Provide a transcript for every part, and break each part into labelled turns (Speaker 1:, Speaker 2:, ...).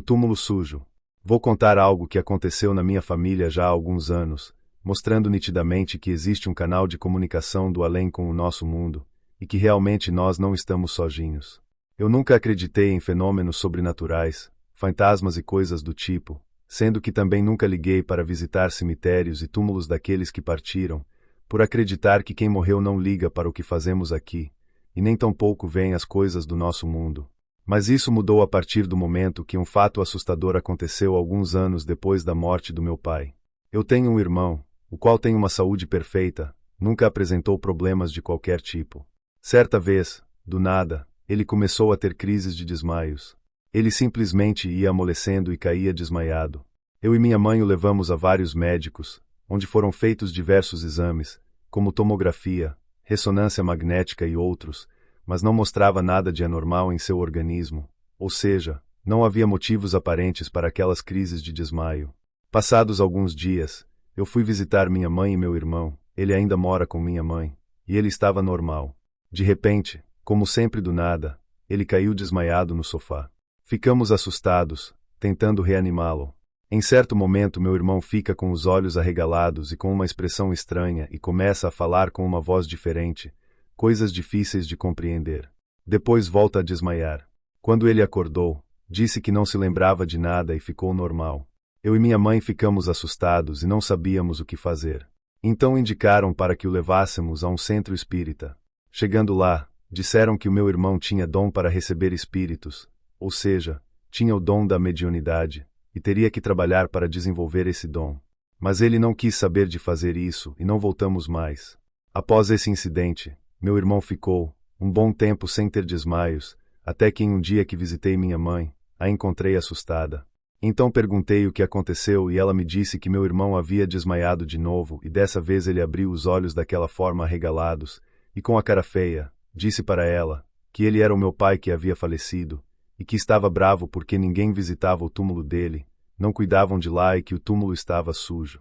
Speaker 1: O túmulo sujo. Vou contar algo que aconteceu na minha família já há alguns anos, mostrando nitidamente que existe um canal de comunicação do além com o nosso mundo, e que realmente nós não estamos sozinhos. Eu nunca acreditei em fenômenos sobrenaturais, fantasmas e coisas do tipo, sendo que também nunca liguei para visitar cemitérios e túmulos daqueles que partiram, por acreditar que quem morreu não liga para o que fazemos aqui, e nem tampouco veem as coisas do nosso mundo. Mas isso mudou a partir do momento que um fato assustador aconteceu alguns anos depois da morte do meu pai. Eu tenho um irmão, o qual tem uma saúde perfeita, nunca apresentou problemas de qualquer tipo. Certa vez, do nada, ele começou a ter crises de desmaios. Ele simplesmente ia amolecendo e caía desmaiado. Eu e minha mãe o levamos a vários médicos, onde foram feitos diversos exames, como tomografia, ressonância magnética e outros, mas não mostrava nada de anormal em seu organismo, ou seja, não havia motivos aparentes para aquelas crises de desmaio. Passados alguns dias, eu fui visitar minha mãe e meu irmão, ele ainda mora com minha mãe, e ele estava normal. De repente, como sempre do nada, ele caiu desmaiado no sofá. Ficamos assustados, tentando reanimá-lo. Em certo momento meu irmão fica com os olhos arregalados e com uma expressão estranha e começa a falar com uma voz diferente, coisas difíceis de compreender. Depois volta a desmaiar. Quando ele acordou, disse que não se lembrava de nada e ficou normal. Eu e minha mãe ficamos assustados e não sabíamos o que fazer. Então indicaram para que o levássemos a um centro espírita. Chegando lá, disseram que o meu irmão tinha dom para receber espíritos, ou seja, tinha o dom da mediunidade, e teria que trabalhar para desenvolver esse dom. Mas ele não quis saber de fazer isso e não voltamos mais. Após esse incidente, meu irmão ficou um bom tempo sem ter desmaios, até que em um dia que visitei minha mãe, a encontrei assustada. Então perguntei o que aconteceu e ela me disse que meu irmão havia desmaiado de novo e dessa vez ele abriu os olhos daquela forma arregalados, e com a cara feia, disse para ela que ele era o meu pai que havia falecido, e que estava bravo porque ninguém visitava o túmulo dele, não cuidavam de lá e que o túmulo estava sujo.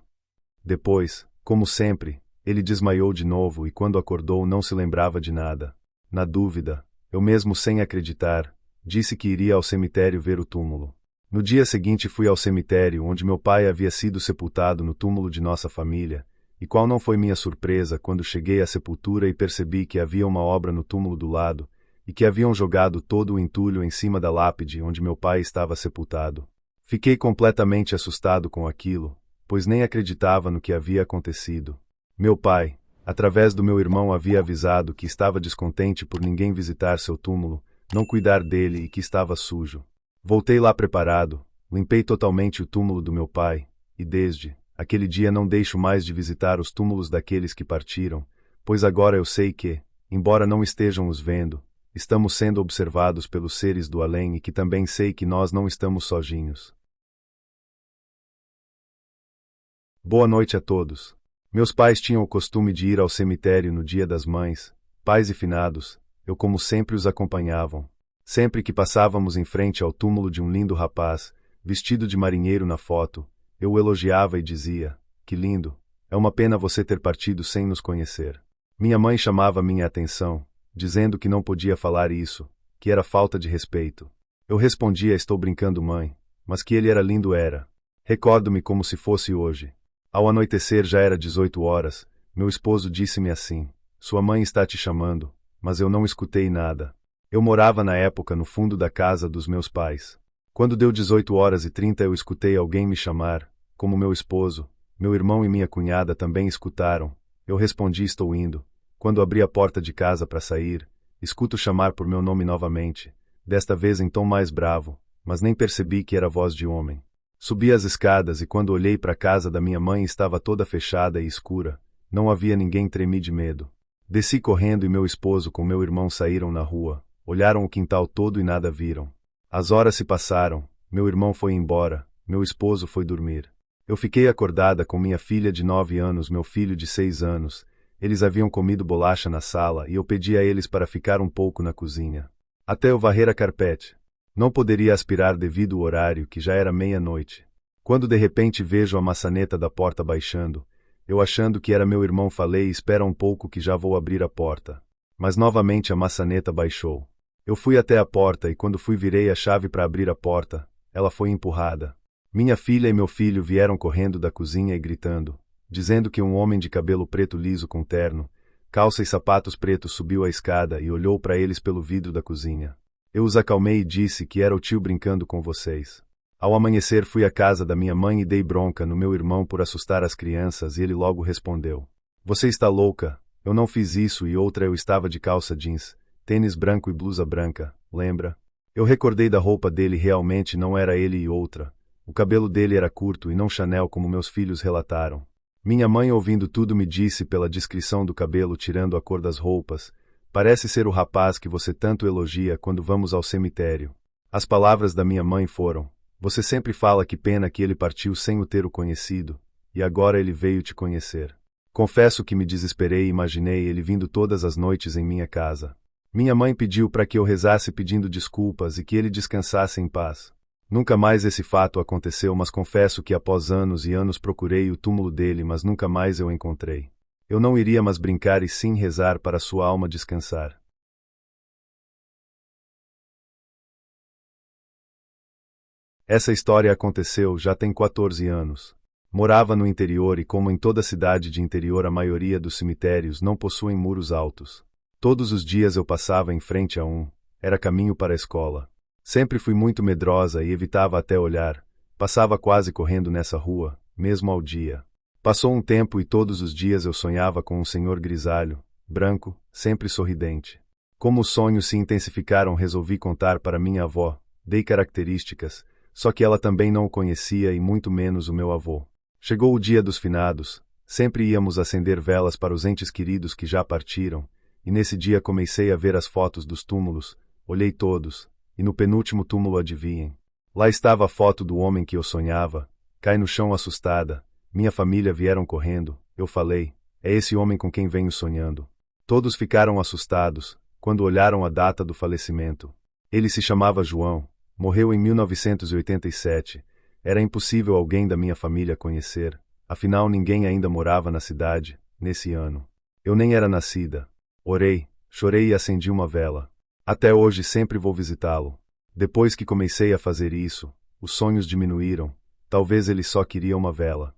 Speaker 1: Depois, como sempre, ele desmaiou de novo e quando acordou não se lembrava de nada. Na dúvida, eu mesmo sem acreditar, disse que iria ao cemitério ver o túmulo. No dia seguinte fui ao cemitério onde meu pai havia sido sepultado no túmulo de nossa família, e qual não foi minha surpresa quando cheguei à sepultura e percebi que havia uma obra no túmulo do lado, e que haviam jogado todo o entulho em cima da lápide onde meu pai estava sepultado. Fiquei completamente assustado com aquilo, pois nem acreditava no que havia acontecido. Meu pai, através do meu irmão, havia avisado que estava descontente por ninguém visitar seu túmulo, não cuidar dele e que estava sujo. Voltei lá preparado, limpei totalmente o túmulo do meu pai, e desde aquele dia não deixo mais de visitar os túmulos daqueles que partiram, pois agora eu sei que, embora não estejam os vendo, estamos sendo observados pelos seres do além e que também sei que nós não estamos sozinhos. Boa noite a todos. Meus pais tinham o costume de ir ao cemitério no Dia das Mães, pais e finados, eu como sempre os acompanhavam. Sempre que passávamos em frente ao túmulo de um lindo rapaz, vestido de marinheiro na foto, eu o elogiava e dizia, que lindo, é uma pena você ter partido sem nos conhecer. Minha mãe chamava minha atenção, dizendo que não podia falar isso, que era falta de respeito. Eu respondia, estou brincando, mãe, mas que ele era lindo era. Recordo-me como se fosse hoje. Ao anoitecer já era 18 horas, meu esposo disse-me assim, sua mãe está te chamando, mas eu não escutei nada. Eu morava na época no fundo da casa dos meus pais. Quando deu 18h30 eu escutei alguém me chamar, como meu esposo, meu irmão e minha cunhada também escutaram. Eu respondi, estou indo. Quando abri a porta de casa para sair, escuto chamar por meu nome novamente, desta vez em tom mais bravo, mas nem percebi que era voz de homem. Subi as escadas e quando olhei para a casa da minha mãe estava toda fechada e escura, não havia ninguém, tremi de medo. Desci correndo e meu esposo com meu irmão saíram na rua, olharam o quintal todo e nada viram. As horas se passaram, meu irmão foi embora, meu esposo foi dormir. Eu fiquei acordada com minha filha de 9 anos, meu filho de 6 anos, eles haviam comido bolacha na sala e eu pedi a eles para ficar um pouco na cozinha. Até eu varrer a carpete. Não poderia aspirar devido ao horário, que já era meia-noite. Quando de repente vejo a maçaneta da porta baixando, eu achando que era meu irmão falei, espera um pouco que já vou abrir a porta. Mas novamente a maçaneta baixou. Eu fui até a porta e quando fui virei a chave para abrir a porta, ela foi empurrada. Minha filha e meu filho vieram correndo da cozinha e gritando, dizendo que um homem de cabelo preto liso com terno, calça e sapatos pretos subiu a escada e olhou para eles pelo vidro da cozinha. Eu os acalmei e disse que era o tio brincando com vocês. Ao amanhecer fui à casa da minha mãe e dei bronca no meu irmão por assustar as crianças e ele logo respondeu: "Você está louca, eu não fiz isso", e outra eu estava de calça jeans, tênis branco e blusa branca, lembra? Eu recordei da roupa dele, realmente não era ele, e outra. O cabelo dele era curto e não Chanel como meus filhos relataram. Minha mãe, ouvindo tudo, me disse pela descrição do cabelo tirando a cor das roupas: "Parece ser o rapaz que você tanto elogia quando vamos ao cemitério." As palavras da minha mãe foram: "Você sempre fala que pena que ele partiu sem o ter o conhecido, e agora ele veio te conhecer." Confesso que me desesperei e imaginei ele vindo todas as noites em minha casa. Minha mãe pediu para que eu rezasse pedindo desculpas e que ele descansasse em paz. Nunca mais esse fato aconteceu, mas confesso que após anos e anos procurei o túmulo dele, mas nunca mais eu encontrei. Eu não iria mais brincar e sim rezar para sua alma descansar. Essa história aconteceu já tem 14 anos. Morava no interior e, como em toda cidade de interior, a maioria dos cemitérios não possuem muros altos. Todos os dias eu passava em frente a um, era caminho para a escola. Sempre fui muito medrosa e evitava até olhar, passava quase correndo nessa rua, mesmo ao dia. Passou um tempo e todos os dias eu sonhava com um senhor grisalho, branco, sempre sorridente. Como os sonhos se intensificaram, resolvi contar para minha avó, dei características, só que ela também não o conhecia e muito menos o meu avô. Chegou o dia dos finados, sempre íamos acender velas para os entes queridos que já partiram, e nesse dia comecei a ver as fotos dos túmulos, olhei todos, e no penúltimo túmulo, adivinhem? Lá estava a foto do homem que eu sonhava. Cai no chão assustada, minha família vieram correndo, eu falei: "É esse homem com quem venho sonhando." Todos ficaram assustados, quando olharam a data do falecimento. Ele se chamava João, morreu em 1987, era impossível alguém da minha família conhecer, afinal ninguém ainda morava na cidade, nesse ano. Eu nem era nascida. Orei, chorei e acendi uma vela. Até hoje sempre vou visitá-lo. Depois que comecei a fazer isso, os sonhos diminuíram, talvez ele só queria uma vela.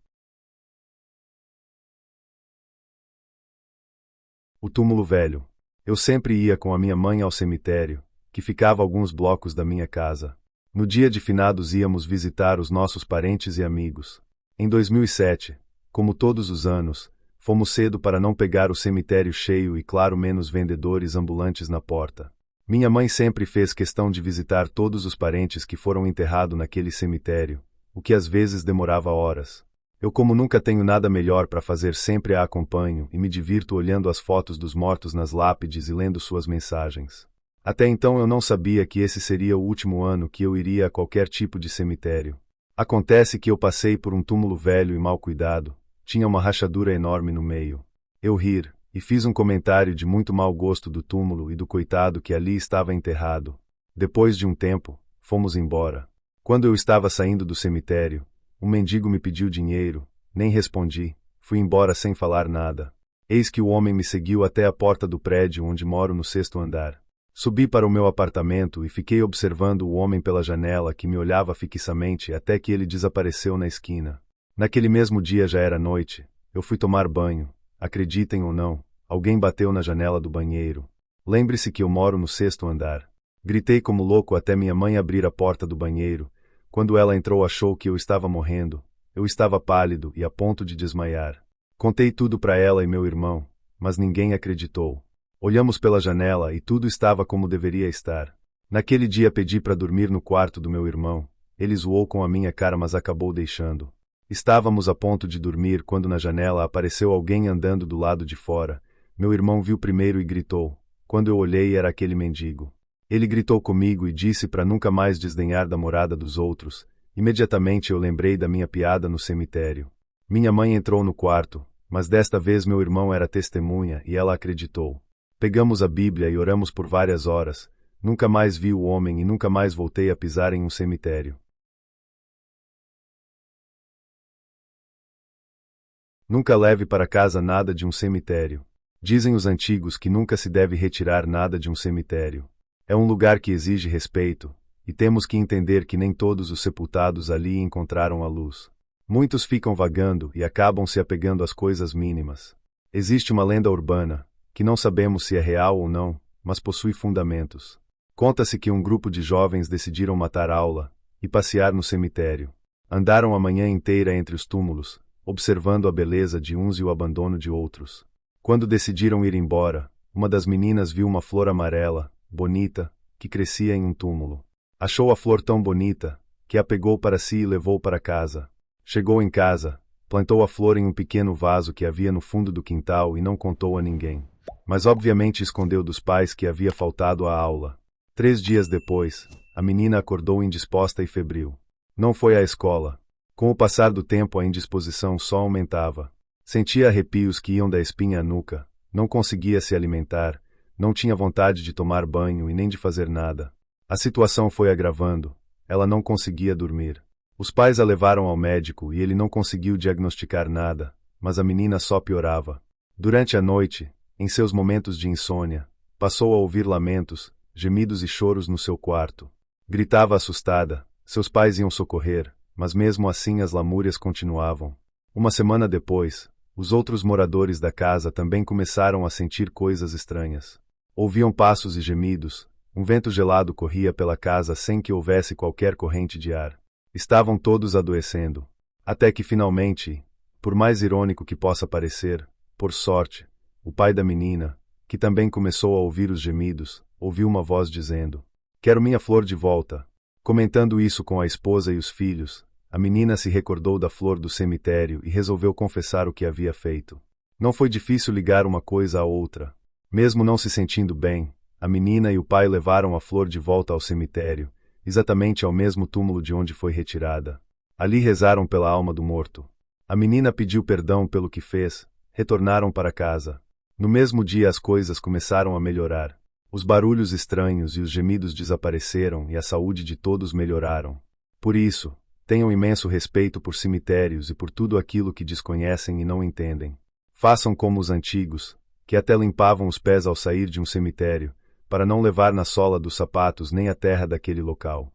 Speaker 1: O túmulo velho. Eu sempre ia com a minha mãe ao cemitério, que ficava a alguns blocos da minha casa. No dia de finados íamos visitar os nossos parentes e amigos. Em 2007, como todos os anos, fomos cedo para não pegar o cemitério cheio e, claro, menos vendedores ambulantes na porta. Minha mãe sempre fez questão de visitar todos os parentes que foram enterrados naquele cemitério, o que às vezes demorava horas. Eu, como nunca tenho nada melhor para fazer, sempre a acompanho e me divirto olhando as fotos dos mortos nas lápides e lendo suas mensagens. Até então eu não sabia que esse seria o último ano que eu iria a qualquer tipo de cemitério. Acontece que eu passei por um túmulo velho e mal cuidado, tinha uma rachadura enorme no meio. Eu ri e fiz um comentário de muito mau gosto do túmulo e do coitado que ali estava enterrado. Depois de um tempo, fomos embora. Quando eu estava saindo do cemitério, um mendigo me pediu dinheiro, nem respondi, fui embora sem falar nada. Eis que o homem me seguiu até a porta do prédio onde moro, no 6º andar. Subi para o meu apartamento e fiquei observando o homem pela janela, que me olhava fixamente até que ele desapareceu na esquina. Naquele mesmo dia já era noite, eu fui tomar banho. Acreditem ou não, alguém bateu na janela do banheiro. Lembre-se que eu moro no 6º andar. Gritei como louco até minha mãe abrir a porta do banheiro. Quando ela entrou, achou que eu estava morrendo. Eu estava pálido e a ponto de desmaiar. Contei tudo para ela e meu irmão, mas ninguém acreditou. Olhamos pela janela e tudo estava como deveria estar. Naquele dia pedi para dormir no quarto do meu irmão. Ele zoou com a minha cara, mas acabou deixando. Estávamos a ponto de dormir quando na janela apareceu alguém andando do lado de fora. Meu irmão viu primeiro e gritou. Quando eu olhei, era aquele mendigo. Ele gritou comigo e disse para nunca mais desdenhar da morada dos outros. Imediatamente eu lembrei da minha piada no cemitério. Minha mãe entrou no quarto, mas desta vez meu irmão era testemunha e ela acreditou. Pegamos a Bíblia e oramos por várias horas. Nunca mais vi o homem e nunca mais voltei a pisar em um cemitério. Nunca leve para casa nada de um cemitério. Dizem os antigos que nunca se deve retirar nada de um cemitério. É um lugar que exige respeito, e temos que entender que nem todos os sepultados ali encontraram a luz. Muitos ficam vagando e acabam se apegando às coisas mínimas. Existe uma lenda urbana, que não sabemos se é real ou não, mas possui fundamentos. Conta-se que um grupo de jovens decidiram matar aula e passear no cemitério. Andaram a manhã inteira entre os túmulos, observando a beleza de uns e o abandono de outros. Quando decidiram ir embora, uma das meninas viu uma flor amarela, bonita, que crescia em um túmulo. Achou a flor tão bonita, que a pegou para si e levou para casa. Chegou em casa, plantou a flor em um pequeno vaso que havia no fundo do quintal e não contou a ninguém. Mas obviamente escondeu dos pais que havia faltado à aula. 3 dias depois, a menina acordou indisposta e febril. Não foi à escola. Com o passar do tempo a indisposição só aumentava. Sentia arrepios que iam da espinha à nuca, não conseguia se alimentar, não tinha vontade de tomar banho e nem de fazer nada. A situação foi agravando, ela não conseguia dormir. Os pais a levaram ao médico e ele não conseguiu diagnosticar nada, mas a menina só piorava. Durante a noite, em seus momentos de insônia, passou a ouvir lamentos, gemidos e choros no seu quarto. Gritava assustada, seus pais iam socorrer, mas mesmo assim as lamúrias continuavam. Uma semana depois, os outros moradores da casa também começaram a sentir coisas estranhas. Ouviam passos e gemidos, um vento gelado corria pela casa sem que houvesse qualquer corrente de ar. Estavam todos adoecendo. Até que finalmente, por mais irônico que possa parecer, por sorte, o pai da menina, que também começou a ouvir os gemidos, ouviu uma voz dizendo: "Quero minha flor de volta." Comentando isso com a esposa e os filhos, a menina se recordou da flor do cemitério e resolveu confessar o que havia feito. Não foi difícil ligar uma coisa à outra. Mesmo não se sentindo bem, a menina e o pai levaram a flor de volta ao cemitério, exatamente ao mesmo túmulo de onde foi retirada. Ali rezaram pela alma do morto. A menina pediu perdão pelo que fez, retornaram para casa. No mesmo dia as coisas começaram a melhorar. Os barulhos estranhos e os gemidos desapareceram e a saúde de todos melhoraram. Por isso, tenham imenso respeito por cemitérios e por tudo aquilo que desconhecem e não entendem. Façam como os antigos, que até limpavam os pés ao sair de um cemitério, para não levar na sola dos sapatos nem a terra daquele local.